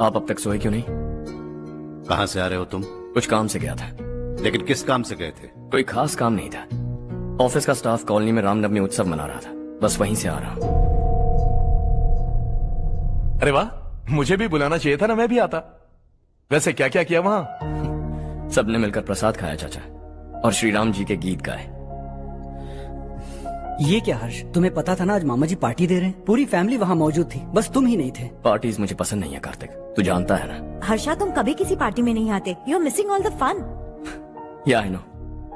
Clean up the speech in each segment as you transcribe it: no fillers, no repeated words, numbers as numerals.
आप अब तक सोए क्यों नहीं? कहां से आ रहे हो तुम? कुछ काम से गया था। लेकिन किस काम से गए थे? कोई खास काम नहीं था। ऑफिस का स्टाफ कॉलोनी में रामनवमी उत्सव मना रहा था, बस वहीं से आ रहा हूं। अरे वाह, मुझे भी बुलाना चाहिए था ना, मैं भी आता। वैसे क्या क्या किया वहां? सबने मिलकर प्रसाद खाया चाचा, और श्री राम जी के गीत गाए। ये क्या हर्ष, तुम्हें पता था ना आज मामा जी पार्टी दे रहे हैं? पूरी फैमिली वहाँ मौजूद थी, बस तुम ही नहीं थे। पार्टीज मुझे पसंद नहीं है कार्तिक, तू जानता है ना। हर्षा, तुम कभी किसी पार्टी में नहीं आते। You are missing all the fun. Yeah I no.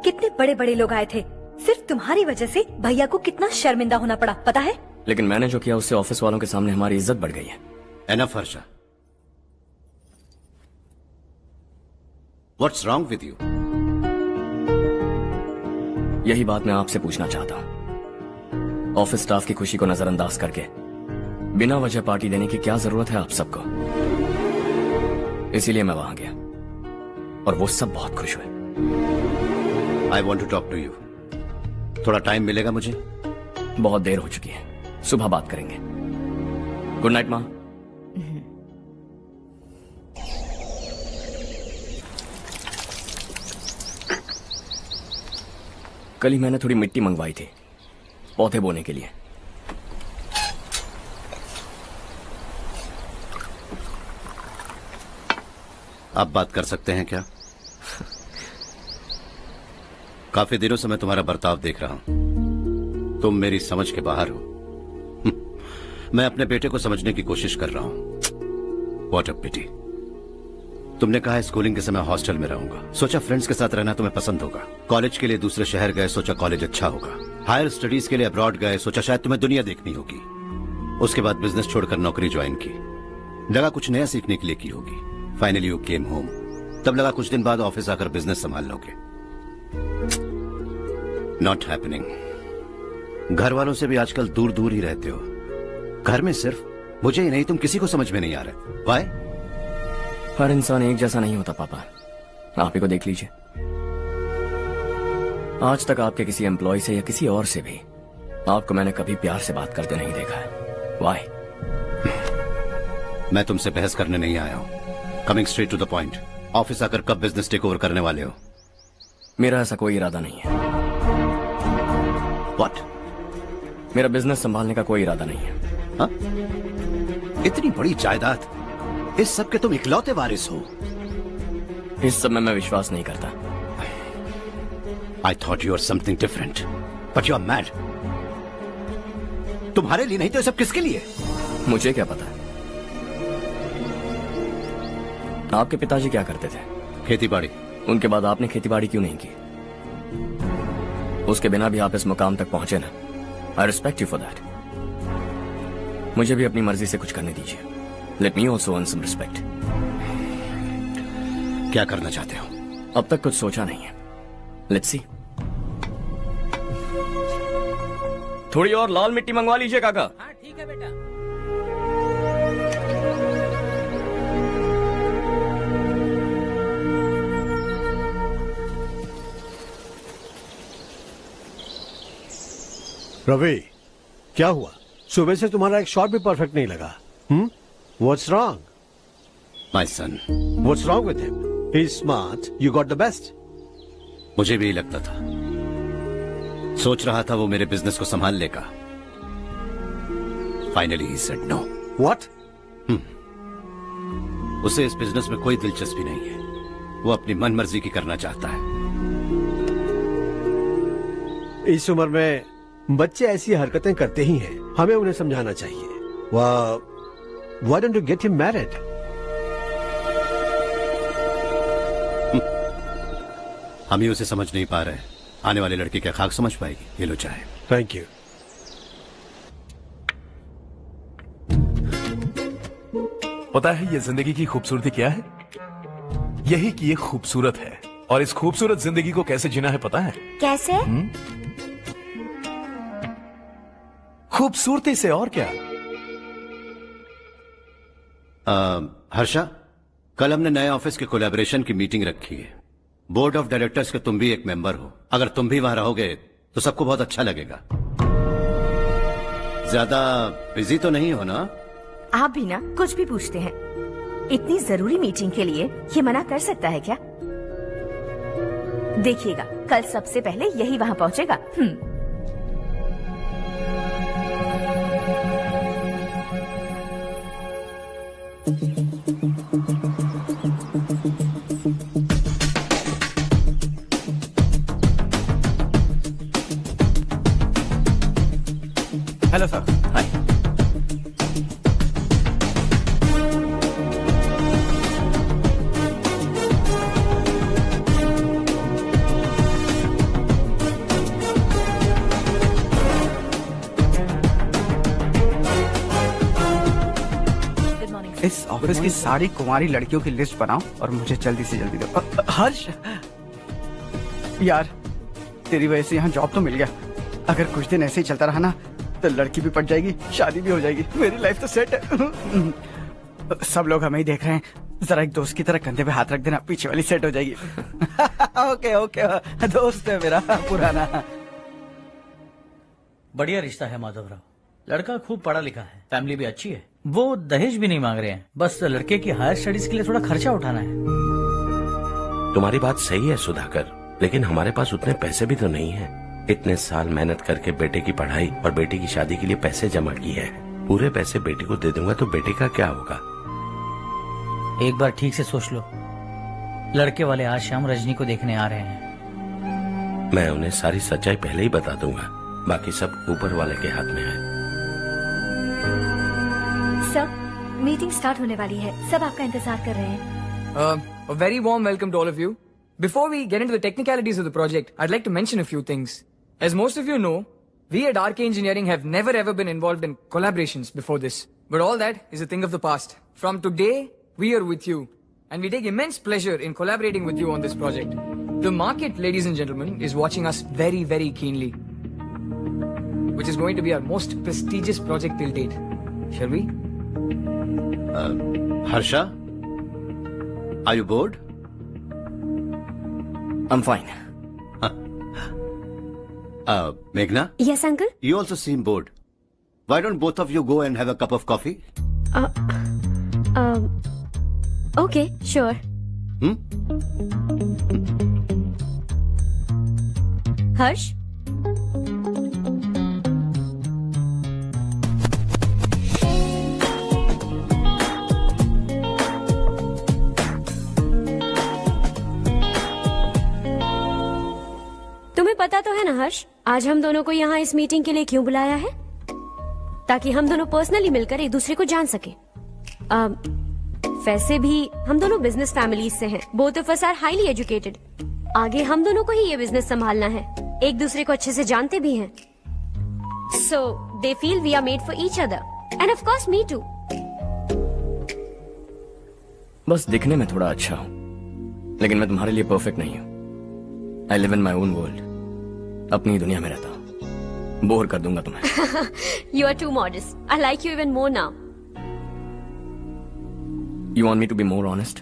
कितने बड़े बड़े लोग आए थे, सिर्फ तुम्हारी वजह से भैया को कितना शर्मिंदा होना पड़ा, पता है? लेकिन मैंने जो किया उससे ऑफिस वालों के सामने हमारी इज्जत बढ़ गई है। Enough Harsha, what's wrong with you? यही बात मैं आपसे पूछना चाहता हूँ। ऑफिस स्टाफ की खुशी को नजरअंदाज करके बिना वजह पार्टी देने की क्या जरूरत है आप सबको? इसीलिए मैं वहां गया और वो सब बहुत खुश हुए। I want to talk to you. थोड़ा टाइम मिलेगा मुझे? बहुत देर हो चुकी है, सुबह बात करेंगे। गुड नाइट माँ। कल ही मैंने थोड़ी मिट्टी मंगवाई थी पौधे बोने के लिए। आप बात कर सकते हैं क्या? काफी दिनों से मैं तुम्हारा बर्ताव देख रहा हूं। तुम मेरी समझ के बाहर हो। मैं अपने बेटे को समझने की कोशिश कर रहा हूं। व्हाट अ पिटी। तुमने कहा स्कूलिंग के समय हॉस्टल में रहूंगा, सोचा फ्रेंड्स के साथ रहना तुम्हें पसंद होगा। कॉलेज के लिए दूसरे शहर गए, सोचा कॉलेज अच्छा होगा। हायर स्टडीज के लिए अब्रॉड गए, सोचा शायद तुम्हें दुनिया देखनी होगी। उसके बाद बिजनेस छोड़कर नौकरी ज्वाइन की, लगा कुछ नया सीखने के लिए की होगी। Finally you came home. तब लगा कुछ दिन बाद ऑफिस आकर बिजनेस संभाल लोगे। Not happening. घर वालों से भी आजकल दूर दूर ही रहते हो। घर में सिर्फ मुझे ही नहीं, तुम किसी को समझ में नहीं आ रहे। वाई? हर इंसान एक जैसा नहीं होता पापा, आप ही को देख लीजिए। आज तक आपके किसी एम्प्लॉय से या किसी और से भी आपको मैंने कभी प्यार से बात करते नहीं देखा है। वाई? मैं तुमसे बहस करने नहीं आया हूं। Coming straight to the point. Office आकर कब बिजनेस टेक ओवर करने वाले हो? मेरा ऐसा कोई इरादा नहीं है। व्हाट? मेरा बिजनेस संभालने का कोई इरादा नहीं है। हा? इतनी बड़ी जायदाद, इस सब के तुम इकलौते वारिस हो। इस सब में मैं विश्वास नहीं करता। I thought you were something different, but you are mad. तुम्हारे लिए नहीं तो ये सब किसके लिए? मुझे क्या पता। आपके पिताजी क्या करते थे? खेतीबाड़ी। उनके बाद आपने खेतीबाड़ी क्यों नहीं की? उसके बिना भी आप इस मुकाम तक पहुंचे ना। I respect you for that. मुझे भी अपनी मर्जी से कुछ करने दीजिए। Let me also earn some respect. क्या करना चाहते हो? अब तक कुछ सोचा नहीं है। Let's see. थोड़ी और लाल मिट्टी मंगवा लीजिए काका। हाँ ठीक है बेटा। रवि, क्या हुआ? सुबह से तुम्हारा एक शॉट भी परफेक्ट नहीं लगा। What's wrong? My son. What's wrong with him? He's smart. You got the best. मुझे भी लगता था। सोच रहा था वो मेरे बिजनेस को संभाल लेगा। Finally he said no. What? उसे इस बिजनेस में कोई दिलचस्पी नहीं है। वो अपनी मनमर्जी की करना चाहता है। इस उम्र में बच्चे ऐसी हरकतें करते ही हैं। हमें उन्हें समझाना चाहिए। Why don't you get him married? हम ही उसे समझ नहीं पा रहे। आने वाली लड़की क्या खाक समझ पाएगी? ये लो चाहे। Thank you. पता है ये जिंदगी की खूबसूरती क्या है? यही कि ये खूबसूरत है, और इस खूबसूरत जिंदगी को कैसे जीना है पता है? कैसे? खूबसूरती से, और क्या। हर्षा, कल हमने नए ऑफिस के कोलैबोरेशन की मीटिंग रखी है। बोर्ड ऑफ डायरेक्टर्स के तुम भी एक मेंबर हो। अगर तुम भी वहां रहोगे तो सबको बहुत अच्छा लगेगा। ज्यादा बिजी तो नहीं हो ना? आप भी ना कुछ भी पूछते हैं। इतनी जरूरी मीटिंग के लिए ये मना कर सकता है क्या? देखिएगा, कल सबसे पहले यही वहाँ पहुँचेगा। Hello sir. Hi. Good morning. इस ऑफिस की सारी कुंवारी लड़कियों की लिस्ट बनाओ और मुझे जल्दी से जल्दी दो। हर्ष यार, तेरी वजह से यहाँ जॉब तो मिल गया। अगर कुछ दिन ऐसे ही चलता रहा ना तो लड़की भी पट जाएगी, शादी भी हो जाएगी, मेरी लाइफ तो सेट है। सब लोग हमें ही देख रहे हैं, जरा एक दोस्त की तरह कंधे पे हाथ रख देना, पीछे वाली सेट हो जाएगी। ओके ओके, दोस्त है मेरा पुराना। बढ़िया रिश्ता है माधवराव। लड़का खूब पढ़ा लिखा है, फैमिली भी अच्छी है। वो दहेज भी नहीं मांग रहे हैं, बस लड़के की हायर स्टडीज के लिए थोड़ा खर्चा उठाना है। तुम्हारी बात सही है सुधाकर, लेकिन हमारे पास उतने पैसे भी तो नहीं है। इतने साल मेहनत करके बेटे की पढ़ाई और बेटे की शादी के लिए पैसे जमा किए हैं। पूरे पैसे बेटे को दे दूंगा तो बेटे का क्या होगा? एक बार ठीक से सोच लो। लड़के वाले आज शाम रजनी को देखने आ रहे हैं। मैं उन्हें सारी सच्चाई पहले ही बता दूंगा, बाकी सब ऊपर वाले के हाथ में है। सर, मीटिंग स्टार्ट होने वाली है, सब आपका इंतजार कर रहे हैं। A very warm welcome to all of you. Before we get into the technicalities of the project, I'd like to mention a few things. As most of you know, we at RK Engineering have never ever been involved in collaborations before this. But all that is a thing of the past. From today, we are with you. And we take immense pleasure in collaborating with you on this project. The market, ladies and gentlemen, is watching us very, very keenly. Which is going to be our most prestigious project till date. Shall we? Harsha? Are you bored? I'm fine. Meghna? Yes, uncle. You also seem bored. Why don't both of you go and have a cup of coffee? Okay, sure. Harsh? तुम्हें पता तो है ना हर्ष, आज हम दोनों को यहाँ इस मीटिंग के लिए क्यों बुलाया है? ताकि हम दोनों पर्सनली मिलकर एक दूसरे को जान सके। वैसे भी हम दोनों बिजनेस फैमिलीज से हैं। Both of us are highly educated. आगे हम दोनों को ही ये बिजनेस संभालना है। एक दूसरे को अच्छे से जानते भी हैं। So they feel we are made for each other and of course me too. बस दिखने में थोड़ा अच्छा हूँ, लेकिन मैं तुम्हारे लिए परफेक्ट नहीं हूँ। I live in my own world, अपनी ही दुनिया में रहता हूँ। बोर कर दूंगा तुम्हें। You are too modest. I like you even more now. You want me to be more honest?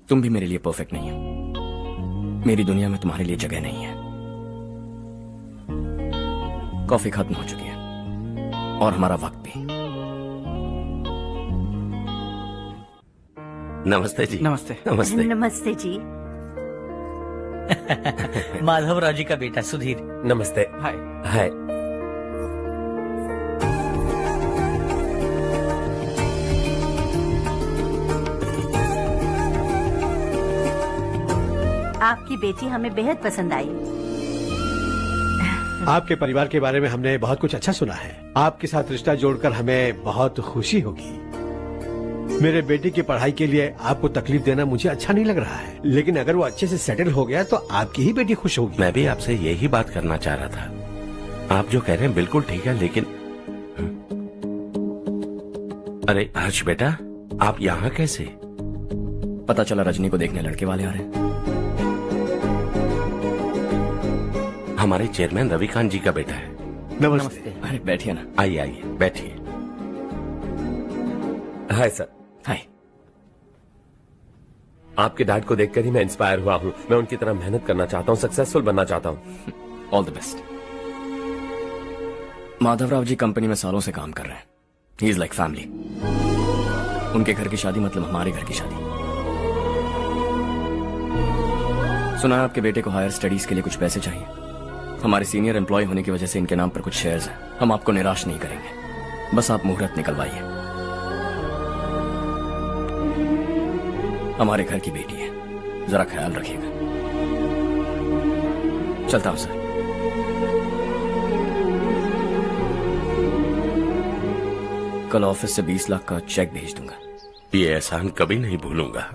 तुम भी मेरे लिए परफेक्ट नहीं हो। मेरी दुनिया में तुम्हारे लिए जगह नहीं है। कॉफी खत्म हो चुकी है और हमारा वक्त भी। नमस्ते जी। नमस्ते। नमस्ते। नमस्ते जी। माधवराव जी का बेटा सुधीर। नमस्ते। हाय। हाय। आपकी बेटी हमें बेहद पसंद आई। आपके परिवार के बारे में हमने बहुत कुछ अच्छा सुना है। आपके साथ रिश्ता जोड़कर हमें बहुत खुशी होगी। मेरे बेटे की पढ़ाई के लिए आपको तकलीफ देना मुझे अच्छा नहीं लग रहा है, लेकिन अगर वो अच्छे से सेटल हो गया तो आपकी ही बेटी खुश होगी। मैं भी आपसे यही बात करना चाह रहा था। आप जो कह रहे हैं बिल्कुल ठीक है, लेकिन अरे हर्ष बेटा, आप यहाँ कैसे? पता चला रजनी को देखने लड़के वाले आ रहे हैं। हमारे चेयरमैन रविकांत जी का बेटा है। नमस्ते। अरे बैठिए ना। आइए आइए बैठिए। Hi sir. हाय। आपके डैड को देखकर ही मैं इंस्पायर हुआ हूँ। मैं उनकी तरह मेहनत करना चाहता हूँ, सक्सेसफुल बनना चाहता हूँ। All the best. Madhavrao ji company में सालों से काम कर रहे हैं। He is like family. उनके घर की शादी मतलब हमारे घर की शादी। सुना है आपके बेटे को हायर स्टडीज के लिए कुछ पैसे चाहिए। हमारे सीनियर एम्प्लॉय होने की वजह से इनके नाम पर कुछ शेयर्स हैं। हम आपको निराश नहीं करेंगे, बस आप मुहूर्त निकलवाइए। हमारे घर की बेटी है, जरा ख्याल रखिएगा। चलता हूं सर। कल ऑफिस से 20 लाख का चेक भेज दूंगा। ये एहसान कभी नहीं भूलूंगा।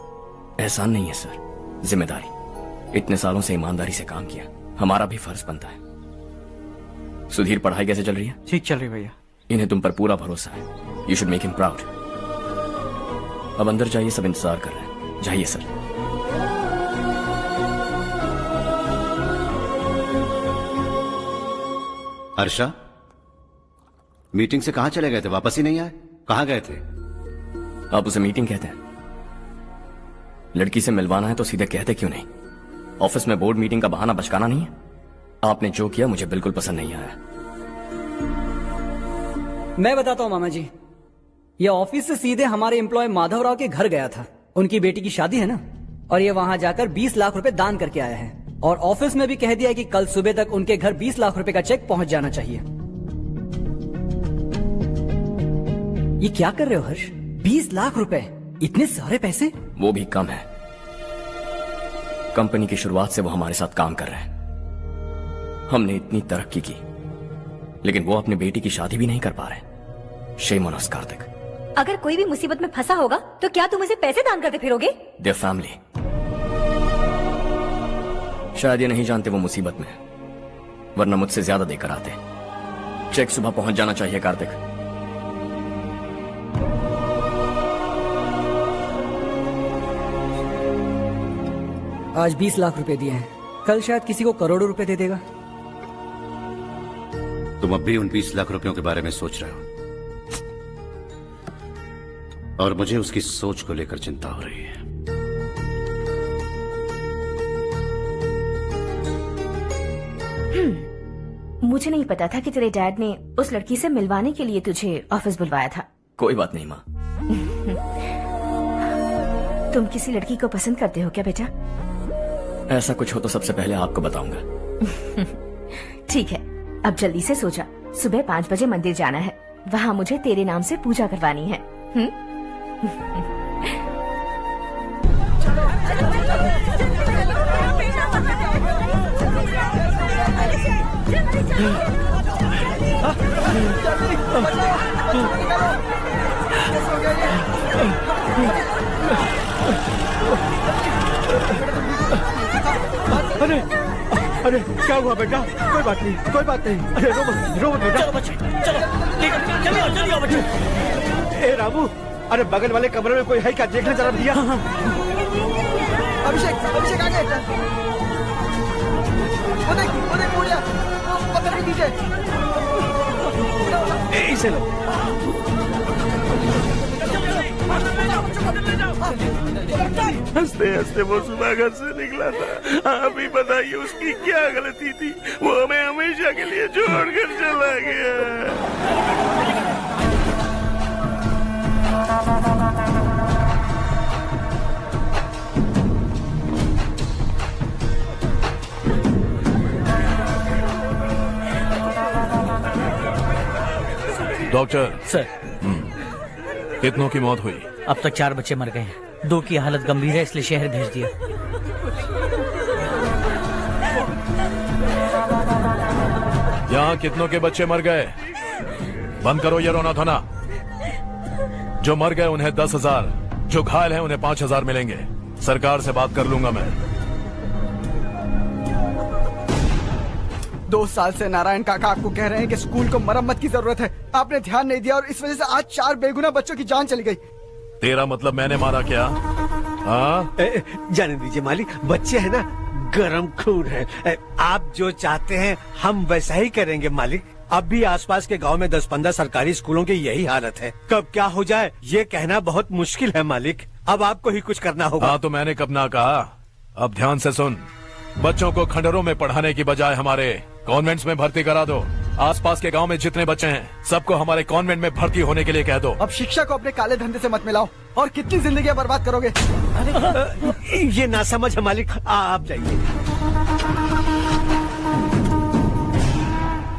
एहसान नहीं है सर, जिम्मेदारी। इतने सालों से ईमानदारी से काम किया, हमारा भी फर्ज बनता है। सुधीर, पढ़ाई कैसे चल रही है? ठीक चल रही भैया। इन्हें तुम पर पूरा भरोसा है। You should make him proud. अब अंदर जाइए, सब इंतजार कर रहे हैं। जाइए सर। हर्षा, मीटिंग से कहां चले गए थे? वापस ही नहीं आए? कहां गए थे? आप उसे मीटिंग कहते हैं? लड़की से मिलवाना है तो सीधे कहते क्यों नहीं? ऑफिस में बोर्ड मीटिंग का बहाना बचकाना नहीं है। आपने जो किया मुझे बिल्कुल पसंद नहीं आया। मैं बताता हूँ मामा जी, ये ऑफिस से सीधे हमारे एम्प्लॉय माधवराव के घर गया था। उनकी बेटी की शादी है ना, और ये वहां जाकर 20 लाख रुपए दान करके आया है। और ऑफिस में भी कह दिया कि कल सुबह तक उनके घर 20 लाख रुपए का चेक पहुंच जाना चाहिए। ये क्या कर रहे हो हर्ष? 20 लाख रुपए, इतने सारे पैसे? वो भी कम है। कंपनी की शुरुआत से वो हमारे साथ काम कर रहे हैं। हमने इतनी तरक्की की, लेकिन वो अपनी बेटी की शादी भी नहीं कर पा रहे। Shame on us Kartik. अगर कोई भी मुसीबत में फंसा होगा तो क्या तुम उसे पैसे दान करते फिरोगे? Their family. शायद ये नहीं जानते वो मुसीबत में है, वरना मुझसे ज्यादा देकर आते। चेक सुबह पहुंच जाना चाहिए कार्तिक। आज 20 लाख रुपए दिए हैं, कल शायद किसी को करोड़ों रुपए दे देगा। तुम अब भी उन 20 लाख रुपयों के बारे में सोच रहे हो, और मुझे उसकी सोच को लेकर चिंता हो रही है। मुझे नहीं पता था कि तेरे डैड ने उस लड़की से मिलवाने के लिए तुझे ऑफिस बुलवाया था। कोई बात नहीं माँ। तुम किसी लड़की को पसंद करते हो क्या बेटा? ऐसा कुछ हो तो सबसे पहले आपको बताऊंगा। ठीक है, अब जल्दी से सो जा। सुबह 5 बजे मंदिर जाना है, वहाँ मुझे तेरे नाम से पूजा करवानी है। अरे अरे क्या हुआ बेटा? कोई बात नहीं, कोई बात नहीं। अरे रो मत बेटा। चलो बच्चे, चलो चलिए बच्चे। ए रामू, अरे बगल वाले कमरे में कोई है क्या? देखना जरा भैया। अभिषेक आ गया। वो देख मुड़िया, पकड़ के नीचे। इसे लो। हंसते हंसते वो सुबह घर से निकला था। आप ही बताइए उसकी क्या गलती थी? वो हमें हमेशा के लिए छोड़कर चला गया। डॉक्टर सर, कितनों की मौत हुई? अब तक 4 बच्चे मर गए हैं। 2 की हालत गंभीर है, इसलिए शहर भेज दिया। यहाँ कितनों के बच्चे मर गए? बंद करो ये रोना धोना। जो मर गए उन्हें 10,000, जो घायल हैं उन्हें 5,000 मिलेंगे। सरकार से बात कर लूंगा मैं। 2 साल से नारायण काका आपको कह रहे हैं कि स्कूल को मरम्मत की जरूरत है। आपने ध्यान नहीं दिया और इस वजह से आज 4 बेगुनाह बच्चों की जान चली गई। तेरा मतलब मैंने मारा क्या? हाँ, जाने दीजिए मालिक, बच्चे हैं ना, गरम खून है। आप जो चाहते हैं हम वैसा ही करेंगे मालिक। अब भी आसपास के गांव में 10-15 सरकारी स्कूलों की यही हालत है। कब क्या हो जाए ये कहना बहुत मुश्किल है मालिक। अब आपको ही कुछ करना होगा। हाँ तो मैंने कब ना कहा। अब ध्यान से सुन, बच्चों को खंडरों में पढ़ाने की बजाय हमारे कॉन्वेंट्स में भर्ती करा दो। आसपास के गांव में जितने बच्चे हैं सबको हमारे कॉन्वेंट में भर्ती होने के लिए कह दो। अब शिक्षा को अपने काले धंधे से मत मिलाओ। और कितनी जिंदगियां बर्बाद करोगे? ये ना समझ है मालिक, आप जाइए।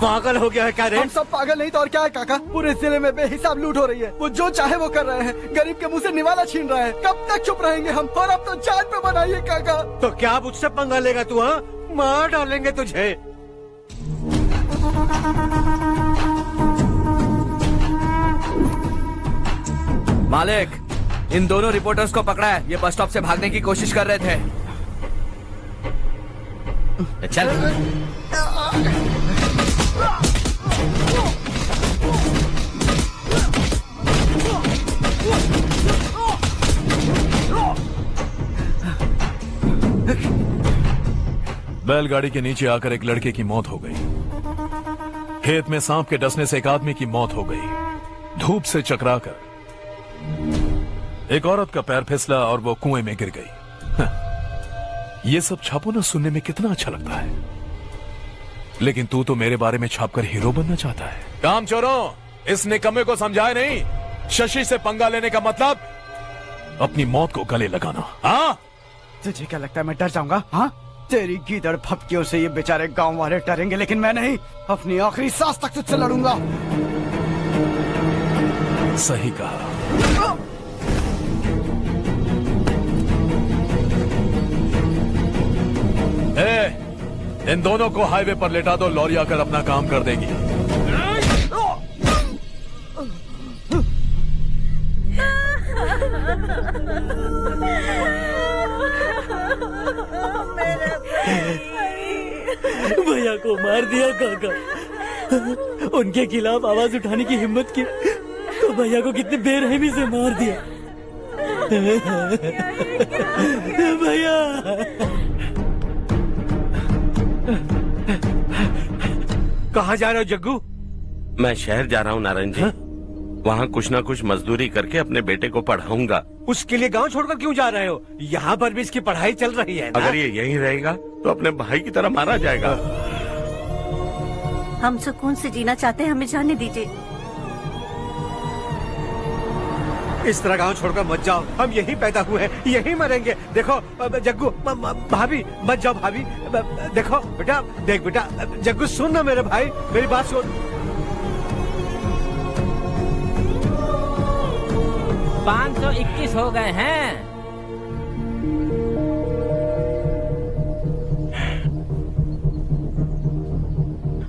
पागल हो गया है क्या रे? हम सब पागल नहीं तो और क्या है काका? पूरे जिले में बेहिसाब लूट हो रही है। वो जो चाहे वो कर रहे हैं, गरीब के मुंह से निवाला छीन रहा है। कब तक चुप रहेंगे हम? और अब तो जान पे बनाइए काका। तो क्या मुझसे पंगा लेगा तू? हाँ, मार डालेंगे तुझे। मालिक, इन दोनों रिपोर्टर्स को पकड़ा है। ये बस स्टॉप से भागने की कोशिश कर रहे थे। चल। बैलगाड़ी के नीचे आकर एक लड़के की मौत हो गई। खेत में सांप के डसने से एक आदमी की मौत हो गई। धूप से चकराकर एक औरत का पैर फिसला और वो कुएं में गिर गई। ये सब छापो ना सुनने में कितना अच्छा लगता है, लेकिन तू तो मेरे बारे में छापकर हीरो बनना चाहता है। काम चोरों, इस निकम्मे को समझाए नहीं। शशि से पंगा लेने का मतलब अपनी मौत को गले लगाना। हाँ, तुझे क्या लगता है मैं डर जाऊंगा? हाँ, तेरी गीदड़ फपकियों से ये बेचारे गांव वाले डरेंगे, लेकिन मैं नहीं। अपनी आखिरी सांस तक तुझसे लड़ूंगा। सही कहा। इन दोनों को हाईवे पर लेटा दो, लॉरी आकर अपना काम कर देगी। भैया को मार दिया काका। उनके खिलाफ आवाज उठाने की हिम्मत की तो भैया को कितने बेरहमी से मार दिया। भैया कहाँ जा रहे हो जग्गू? मैं शहर जा रहा हूँ नारायण जी। वहाँ कुछ ना कुछ मजदूरी करके अपने बेटे को पढ़ाऊंगा। उसके लिए गांव छोड़कर क्यों जा रहे हो? यहाँ पर भी इसकी पढ़ाई चल रही है ना? अगर ये यहीं रहेगा तो अपने भाई की तरह मारा जाएगा। हम सुकून से जीना चाहते हैं, हमें जाने दीजिए। इस तरह गांव छोड़कर मत जाओ। हम यहीं पैदा हुए हैं, यहीं मरेंगे। देखो जग्गू, भाभी मत जाओ। भाभी देखो बेटा, देख बेटा, जग्गू सुन ना मेरे भाई, मेरी बात सुन। 521 हो गए हैं।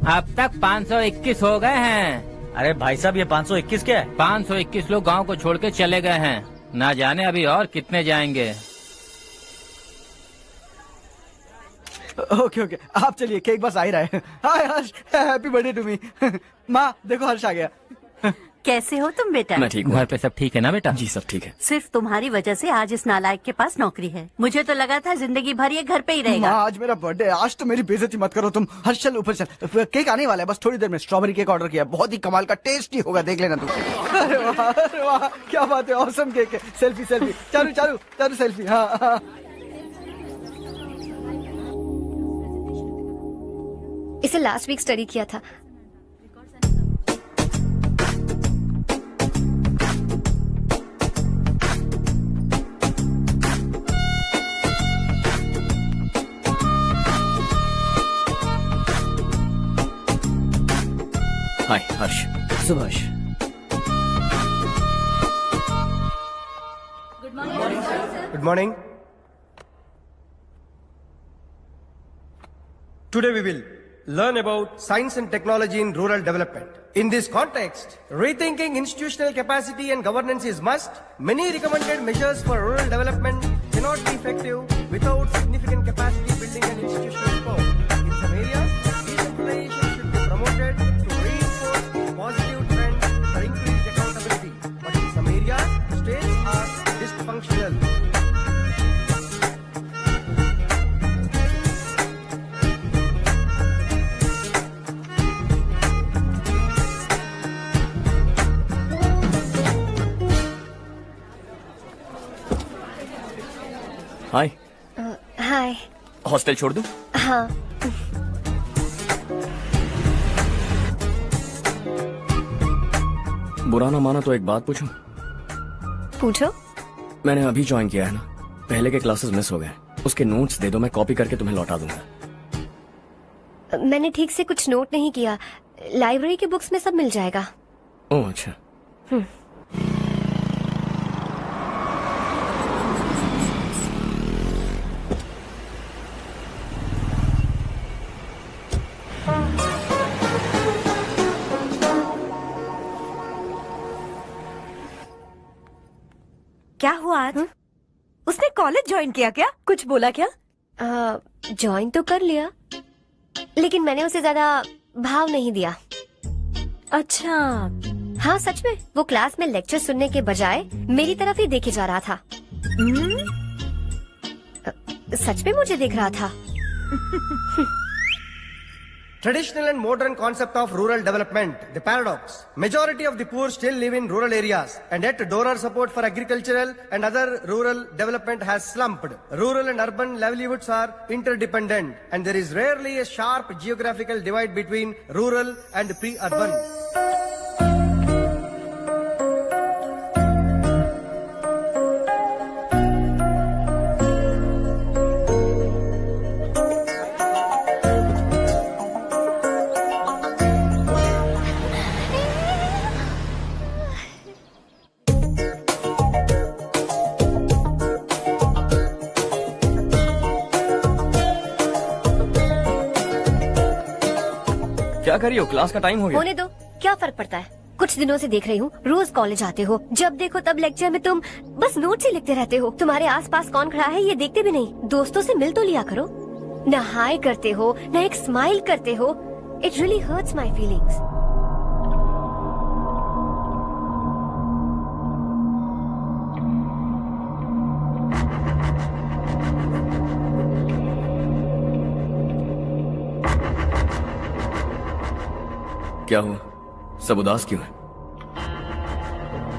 अब तक 521 हो गए हैं। अरे भाई साहब, ये 521 क्या है? 521 लोग गांव को छोड़ के चले गए हैं। ना जाने अभी और कितने जाएंगे। ओके, आप चलिए, केक बस आ ही रहा है। हाय हर्ष, हैप्पी बर्थडे टू मी। माँ देखो, हर्ष आ गया। कैसे हो तुम बेटा? मैं ठीक हूँ। घर पे सब ठीक है ना बेटा? जी सब ठीक है। सिर्फ तुम्हारी वजह से आज इस नालायक के पास नौकरी है। मुझे तो लगा था जिंदगी भर ये घर पे ही रहेगा। माँ आज मेरा बर्थडे, आज तो मेरी बेइज्जती मत करो तुम। हर्ष चल ऊपर चल, केक आने वाला है बस थोड़ी देर में। स्ट्रॉबेरी केक ऑर्डर किया, बहुत ही कमाल का टेस्टी होगा, देख लेना तुम। अरे वाह, क्या बात है, ऑसम केक है। सेल्फी चालू सेल्फी। हाँ। इसे लास्ट वीक स्टडी किया था। हाय हर्ष। Subhash. Good morning. Today we will learn about science and technology in rural development. In this context, rethinking institutional capacity and governance is must. Many recommended measures for rural development cannot be effective without significant capacity building and institutional support. In some areas, decentralization should be promoted to reinforce positive trends for increased accountability. But in some areas, states are dysfunctional. Hi. Hi. Hostel छोड़ दूं? हाँ। बुरा ना माना तो एक बात पूछूं? पूछो। मैंने अभी ज्वाइन किया है ना, पहले के क्लासेस मिस हो गए, उसके नोट्स दे दो, मैं कॉपी करके तुम्हें लौटा दूंगा। मैंने ठीक से कुछ नोट नहीं किया, लाइब्रेरी के बुक्स में सब मिल जाएगा। ओह अच्छा। क्या हुआ आज? उसने कॉलेज ज्वाइन किया क्या? कुछ बोला क्या? ज्वाइन तो कर लिया, लेकिन मैंने उसे ज्यादा भाव नहीं दिया। अच्छा। हाँ सच में, वो क्लास में लेक्चर सुनने के बजाय मेरी तरफ ही देखे जा रहा था। सच में मुझे देख रहा था। Traditional and modern concept of rural development, the paradox. Majority of the poor still live in rural areas, and yet donor support for agricultural and other rural development has slumped. Rural and urban livelihoods are interdependent, and there is rarely a sharp geographical divide between rural and pre-urban. क्या कर रही हो? Class का time हो गया। होने दो, क्या फर्क पड़ता है? कुछ दिनों से देख रही हूँ, रोज कॉलेज आते हो, जब देखो तब लेक्चर में तुम बस नोट्स ही लिखते रहते हो। तुम्हारे आसपास कौन खड़ा है ये देखते भी नहीं। दोस्तों से मिल तो लिया करो। न हाय करते हो, न एक स्माइल करते हो। It really hurts my feelings. क्या हुआ? सब उदास क्यों है?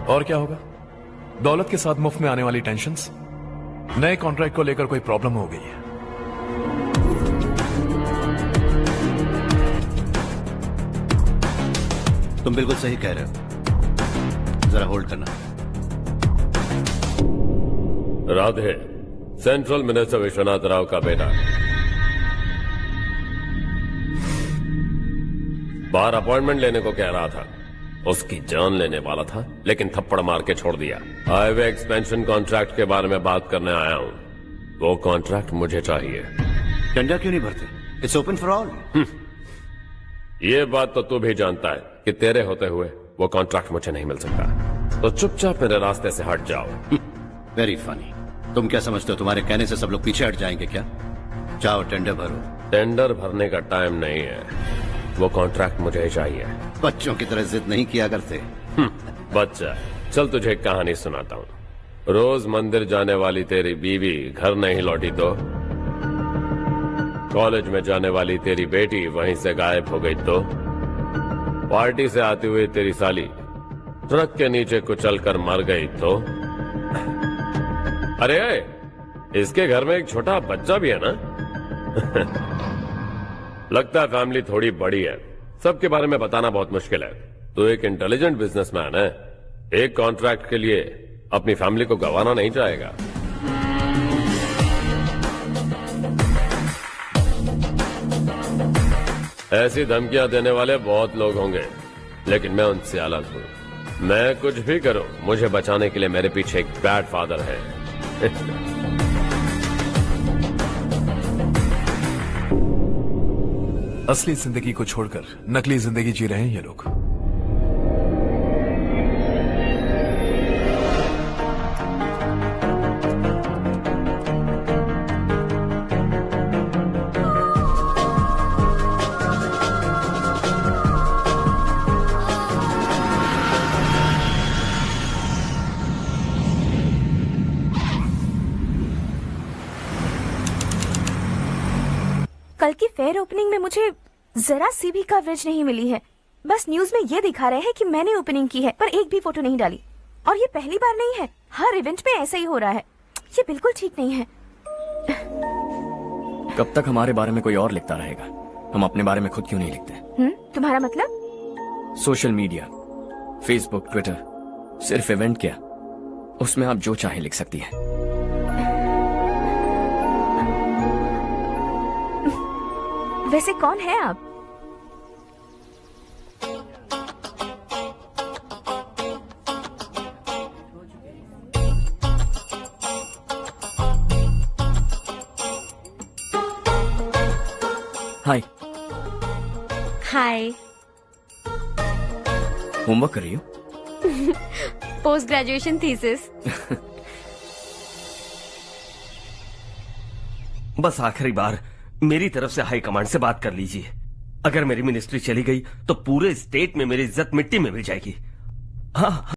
और क्या होगा? दौलत के साथ मुफ्त में आने वाली टेंशन्स। नए कॉन्ट्रैक्ट को लेकर कोई प्रॉब्लम हो गई है। तुम बिल्कुल सही कह रहे हो, जरा होल्ड करना। राधे सेंट्रल मिनिस्टर विश्वनाथ राव का बेटा बाहर अपॉइंटमेंट लेने को कह रहा था। उसकी जान लेने वाला था, लेकिन थप्पड़ मार के छोड़ दिया। हाईवे एक्सपेंशन कॉन्ट्रैक्ट के बारे में बात करने आया हूँ। वो कॉन्ट्रैक्ट मुझे चाहिए। टेंडर क्यों नहीं भरते? It's open for all. ये बात तो तू भी जानता है कि तेरे होते हुए वो कॉन्ट्रैक्ट मुझे नहीं मिल सकता। तो चुपचाप मेरे रास्ते से हट जाओ। Very funny. तुम क्या समझते हो तुम्हारे कहने से सब लोग पीछे हट जाएंगे क्या? जाओ टेंडर भरो। टेंडर भरने का टाइम नहीं है, वो कॉन्ट्रैक्ट मुझे चाहिए। बच्चों की तरह जिद नहीं किया करते। बच्चा, चल तुझे एक कहानी सुनाता हूँ। रोज मंदिर जाने वाली तेरी बीवी घर नहीं लौटी तो, कॉलेज में जाने वाली तेरी बेटी वहीं से गायब हो गई तो, पार्टी से आती हुई तेरी साली ट्रक के नीचे कुचल कर मर गई तो। अरे इसके घर में एक छोटा बच्चा भी है ना। लगता है फैमिली थोड़ी बड़ी है, सबके बारे में बताना बहुत मुश्किल है। तो एक इंटेलिजेंट बिजनेसमैन है, एक कॉन्ट्रैक्ट के लिए अपनी फैमिली को गंवाना नहीं चाहेगा। ऐसी धमकियां देने वाले बहुत लोग होंगे, लेकिन मैं उनसे अलग हूं। मैं कुछ भी करूं, मुझे बचाने के लिए मेरे पीछे एक बैड फादर है। असली जिंदगी को छोड़कर नकली जिंदगी जी रहे हैं ये लोग। कल की फेयर ओपनिंग में मुझे जरा सी भी कवरेज नहीं मिली है। बस न्यूज में ये दिखा रहे हैं कि मैंने ओपनिंग की है, पर एक भी फोटो नहीं डाली। और ये पहली बार नहीं है, हर इवेंट पे ऐसा ही हो रहा है। ये बिल्कुल ठीक नहीं है। कब तक हमारे बारे में कोई और लिखता रहेगा? हम अपने बारे में खुद क्यों नहीं लिखते? तुम्हारा मतलब? सोशल मीडिया फेसबुक, ट्विटर, सिर्फ इवेंट क्या, उसमें आप जो चाहे लिख सकती हैं। वैसे कौन है आप? हाय। हाय। होमवर्क कर रही हो? Post graduation thesis. बस आखिरी बार मेरी तरफ से हाई कमांड से बात कर लीजिए। अगर मेरी मिनिस्ट्री चली गई तो पूरे स्टेट में मेरी इज्जत मिट्टी में मिल जाएगी। हाँ।